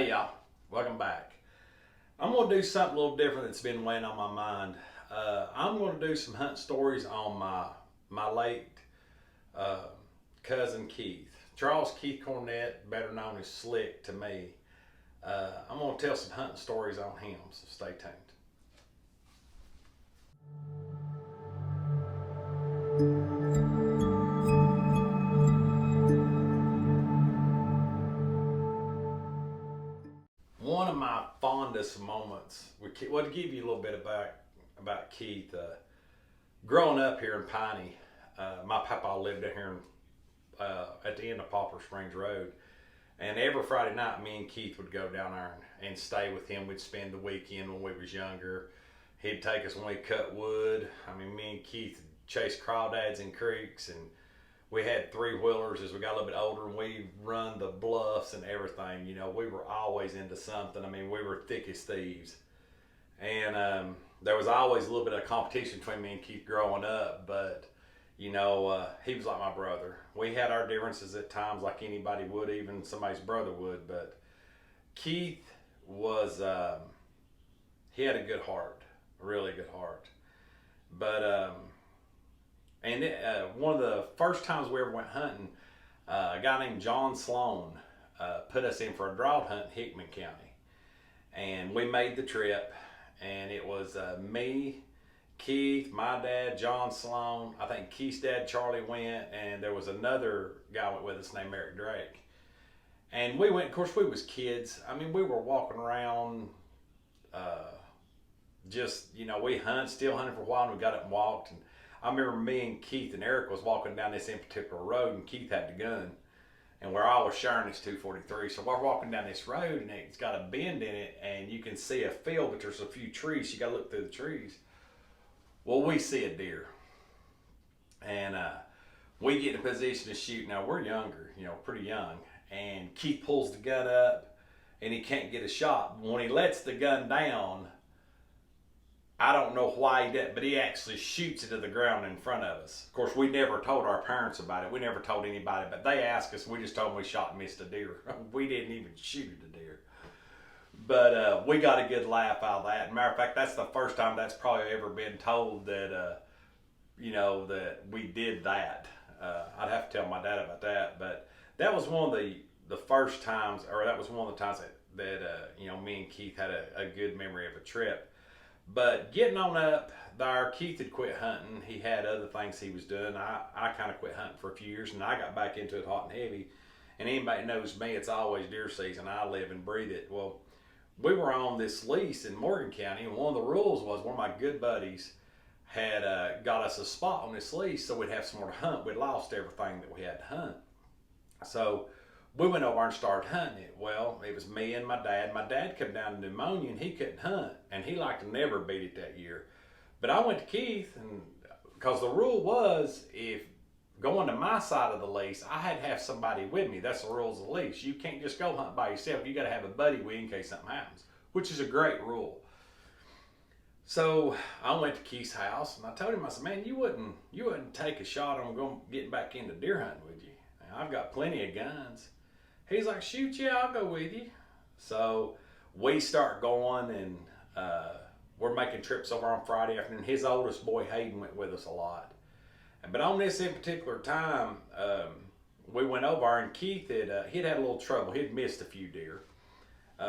Hey y'all, welcome back. I'm going to do something a little different that's been weighing on my mind. I'm going to do some hunt stories on my late uh, cousin Keith. Charles Keith Cornett, better known as Slick to me. I'm going to tell some hunting stories on him, so stay tuned. One of my fondest moments with Keith, well, to give you a little bit about Keith, growing up here in Piney, my papa lived down here at the end of Poplar Springs Road. And every Friday night, me and Keith would go down there and stay with him. We'd spend the weekend when we was younger. He'd take us when we cut wood. I mean, me and Keith chased crawdads in creeks, and we had three-wheelers as we got a little bit older, and we run the bluffs and everything. You know, we were always into something. I mean, we were thick as thieves. And there was always a little bit of competition between me and Keith growing up, but he was like my brother. We had our differences at times like anybody would, even somebody's brother would, but Keith was, he had a good heart, a really good heart. But, one of the first times we ever went hunting, a guy named John Sloan put us in for a drought hunt in Hickman County. And we made the trip, and it was me, Keith, my dad, John Sloan. I think Keith's dad, Charlie, went, and there was another guy went with us named Eric Drake. And we went, of course, we was kids. I mean, we were walking around, we still hunted for a while, and we got up and walked. And I remember me and Keith and Eric was walking down this in particular road, and Keith had the gun. And we're always sharing this 243. So we're walking down this road, and it's got a bend in it, and you can see a field, but there's a few trees. You got to look through the trees. Well, we see a deer, and we get in a position to shoot. Now, we're younger, pretty young, and Keith pulls the gun up, and he can't get a shot. When he lets the gun down, I don't know why he did, but he actually shoots it to the ground in front of us. Of course, we never told our parents about it. We never told anybody, but they asked us. We just told them we shot and missed a deer. We didn't even shoot at a deer. But we got a good laugh out of that. Matter of fact, that's the first time that's probably ever been told that, that we did that. I'd have to tell my dad about that. But that was one of the first times, or that was one of the times that me and Keith had a good memory of a trip. But getting on up there, Keith had quit hunting. He had other things he was doing. I kind of quit hunting for a few years, and I got back into it hot and heavy. And anybody knows me, it's always deer season. I live and breathe it. Well, we were on this lease in Morgan County, and one of the rules was one of my good buddies had got us a spot on this lease so we'd have somewhere to hunt. We'd lost everything that we had to hunt. So we went over and started hunting it. Well, it was me and my dad. My dad came down with pneumonia, and he couldn't hunt, and he liked to never beat it that year. But I went to Keith, and because the rule was if going to my side of the lease, I had to have somebody with me. That's the rules of the lease. You can't just go hunt by yourself. You got to have a buddy with you in case something happens, which is a great rule. So I went to Keith's house, and I told him, I said, man, you wouldn't take a shot on getting back into deer hunting, would you? I've got plenty of guns. He's like, shoot, yeah, I'll go with you. So we start going, and we're making trips over on Friday afternoon. His oldest boy, Hayden, went with us a lot. But on this in particular time, we went over, and Keith he'd had a little trouble. He'd missed a few deer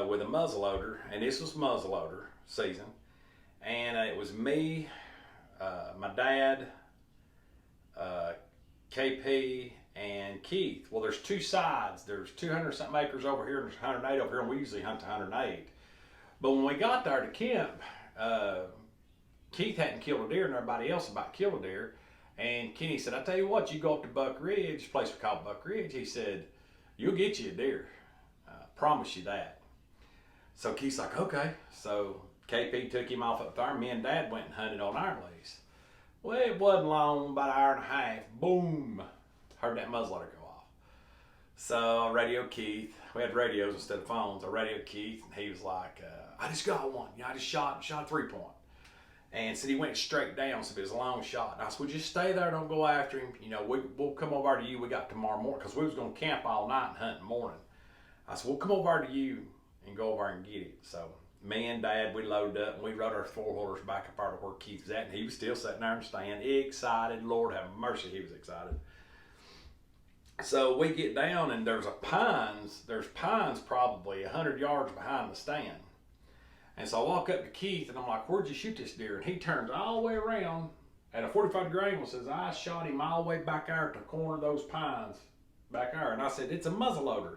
with a muzzleloader, and this was muzzleloader season. And it was me, my dad, KP, and Keith. Well, there's two sides. There's 200 something acres over here, and there's 108 over here, and we usually hunt 108. But when we got there to camp, Keith hadn't killed a deer, and everybody else about killed a deer. And Kenny said, I tell you what, you go up to Buck Ridge, a place we call Buck Ridge. He said, you'll get you a deer. Promise you that. So Keith's like, okay. So KP took him off up there. Me and Dad went and hunted on our lease. Well, it wasn't long, about an hour and a half. Boom. Heard that muzzleloader go off. So I radioed Keith. We had radios instead of phones. I radioed Keith, and he was like, I just got one. I just shot a 3-point. And said he went straight down, so it was a long shot. And I said, well, just stay there, don't go after him. We'll come over to you. We got tomorrow morning, because we was going to camp all night and hunt in the morning. I said, we'll come over to you and go over and get it. So me and Dad, we loaded up and we rode our four-wheelers back up out of where Keith was at, and he was still sitting there in the stand, excited. Lord have mercy, he was excited. So we get down and there's pines probably 100 yards behind the stand. And so I walk up to Keith and I'm like, where'd you shoot this deer? And he turns all the way around at a 45-degree angle and says, I shot him all the way back there at the corner of those pines back there. And I said, it's a muzzleloader.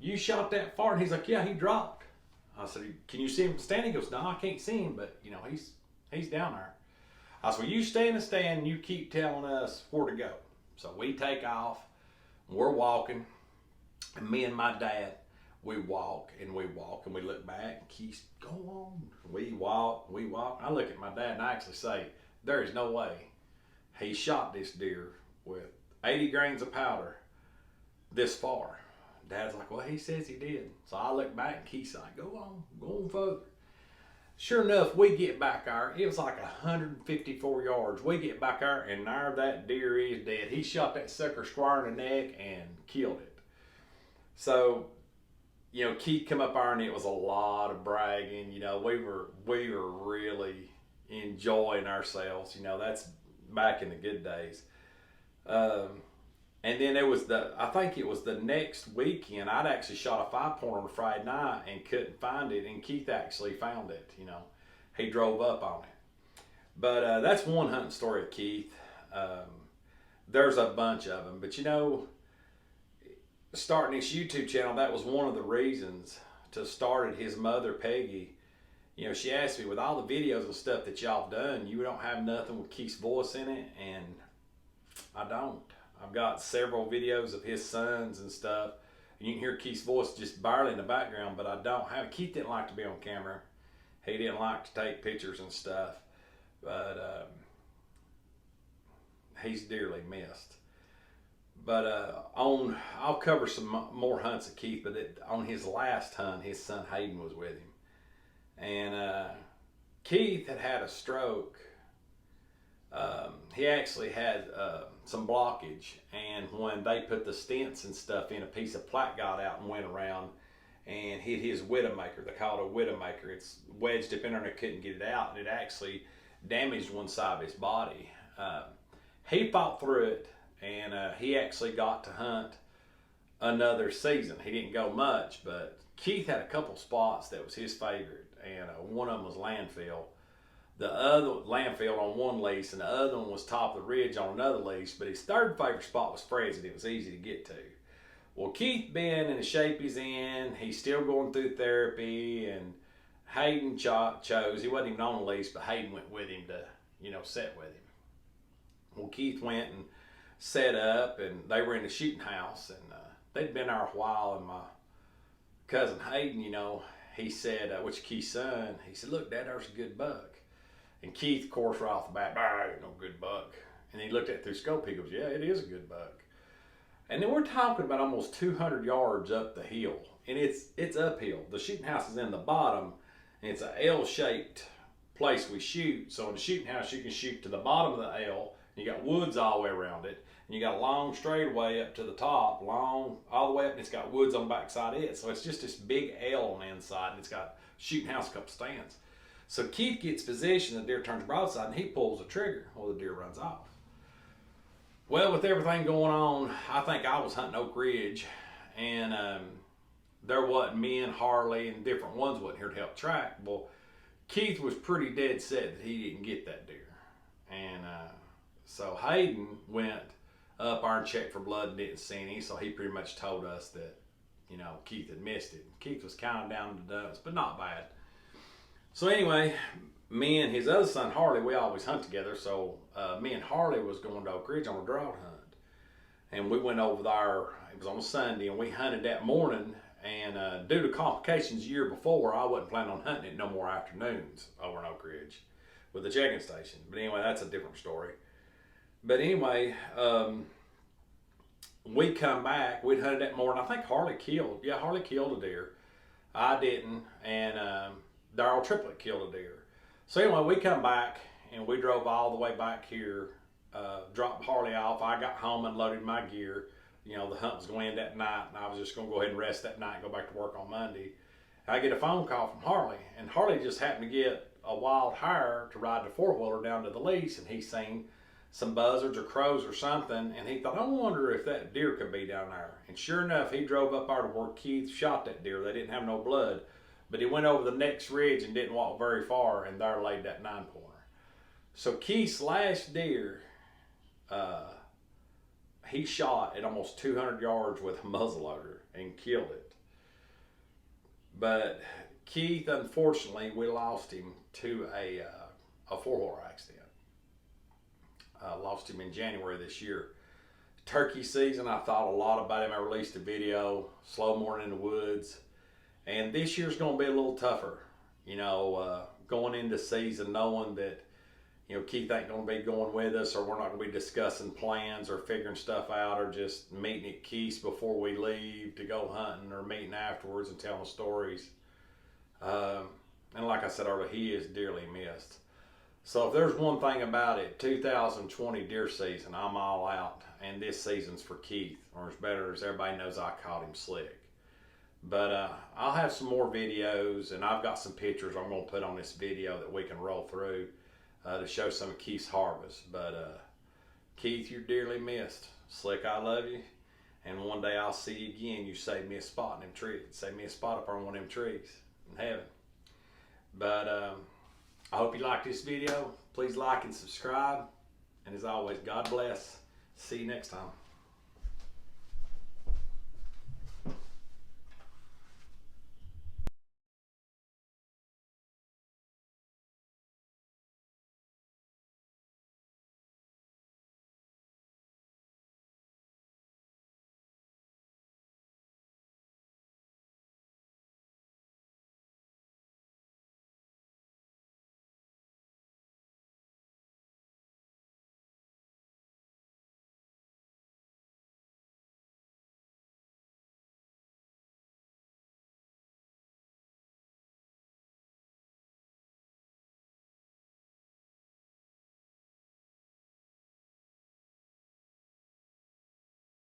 You shot that far? And he's like, yeah, he dropped. I said, can you see him standing? He goes, no, I can't see him, but he's down there. I said, well, you stay in the stand and you keep telling us where to go. So we take off, we're walking, and me and my dad, we walk and we look back and Keith, go on. We walk. I look at my dad and I actually say, there is no way he shot this deer with 80 grains of powder this far. Dad's like, well, he says he did. So I look back and Keith's like, go on further. Sure enough, we get back there. It was like 154 yards. We get back there, and there that deer is dead. He shot that sucker square in the neck and killed it. So, Keith come up there, and it was a lot of bragging. We were really enjoying ourselves. That's back in the good days. And then I think it was the next weekend, I'd actually shot a 5-point on a Friday night and couldn't find it, and Keith actually found it, He drove up on it. But that's one hunting story of Keith. There's a bunch of them, but starting this YouTube channel, that was one of the reasons to start it. His mother, Peggy, she asked me, with all the videos and stuff that y'all have done, you don't have nothing with Keith's voice in it, and I don't. I've got several videos of his sons and stuff. And you can hear Keith's voice just barely in the background, but I don't have. Keith didn't like to be on camera. He didn't like to take pictures and stuff. But he's dearly missed. But I'll cover some more hunts of Keith, but on his last hunt, his son Hayden was with him. And Keith had a stroke. He actually had some blockage, and when they put the stents and stuff in, a piece of plaque got out and went around and hit his widowmaker. They call it a widowmaker. It's wedged up in there and they couldn't get it out, and it actually damaged one side of his body. He fought through it, and he actually got to hunt another season. He didn't go much, but Keith had a couple spots that was his favorite, and one of them was Landfill. The other Landfill on one lease, and the other one was Top of the Ridge on another lease, but his third favorite spot was Fresno. It was easy to get to. Well, Keith being in the shape he's in, he's still going through therapy, and Hayden chose, he wasn't even on the lease, but Hayden went with him to, sit with him. Well, Keith went and set up, and they were in the shooting house, and they'd been there a while, and my cousin Hayden, he said, which Keith's son, he said, look, Dad, there's a good buck. And Keith, of course, right off the bat, ain't no good buck. And he looked at it through scope. He goes, yeah, it is a good buck. And then we're talking about almost 200 yards up the hill. And it's uphill. The shooting house is in the bottom, and it's an L-shaped place we shoot. So in the shooting house, you can shoot to the bottom of the L. And you got woods all the way around it. And you got a long straightaway up to the top, long all the way up, and it's got woods on the back side of it. So it's just this big L on the inside, and it's got shooting house, a couple stands. So Keith gets position, the deer turns broadside, and he pulls the trigger. Well, the deer runs off. Well, with everything going on, I think I was hunting Oak Ridge, and there wasn't me and Harley and different ones wasn't here to help track. Well, Keith was pretty dead set that he didn't get that deer. And so Hayden went up there and checked for blood and didn't see any, so he pretty much told us that, Keith had missed it. Keith was kind of down in the dumps, but not bad. So anyway, me and his other son, Harley, we always hunt together. So me and Harley was going to Oak Ridge on a drought hunt. And we went over there, it was on a Sunday, and we hunted that morning. And due to complications the year before, I wasn't planning on hunting it no more afternoons over in Oak Ridge with the checking station. But anyway, that's a different story. But anyway, we come back, we'd hunted that morning. I think Harley killed a deer. I didn't, and Darryl Triplett killed a deer. So anyway, we come back and we drove all the way back here, dropped Harley off. I got home and loaded my gear. you know, the hunt was going to end that night, and I was just going to go ahead and rest that night and go back to work on Monday. I get a phone call from Harley, and Harley just happened to get a wild hare to ride the four-wheeler down to the lease, and he seen some buzzards or crows or something, and he thought, I wonder if that deer could be down there. And sure enough, he drove up there to where Keith shot that deer. They didn't have no blood, but he went over the next ridge and didn't walk very far, and there laid that 9-pointer. So Keith's last deer, he shot at almost 200 yards with a muzzleloader and killed it. But Keith, unfortunately, we lost him to a four-wheeler accident. Lost him in January this year. Turkey season, I thought a lot about him. I released a video, Slow Morning in the Woods. And this year's going to be a little tougher. You know, going into season knowing that, you know, Keith ain't going to be going with us, or we're not going to be discussing plans or figuring stuff out, or just meeting at Keith's before we leave to go hunting, or meeting afterwards and telling stories. And like I said earlier, he is dearly missed. So if there's one thing about it, 2020 deer season, I'm all out. And this season's for Keith, or as better as everybody knows, I called him Slick. But I'll have some more videos, and I've got some pictures I'm going to put on this video that we can roll through to show some of Keith's harvest. But Keith, you're dearly missed. Slick, I love you. And one day I'll see you again. You save me a spot in them trees. Save me a spot up on one of them trees in heaven. But I hope you liked this video. Please like and subscribe. And as always, God bless. See you next time.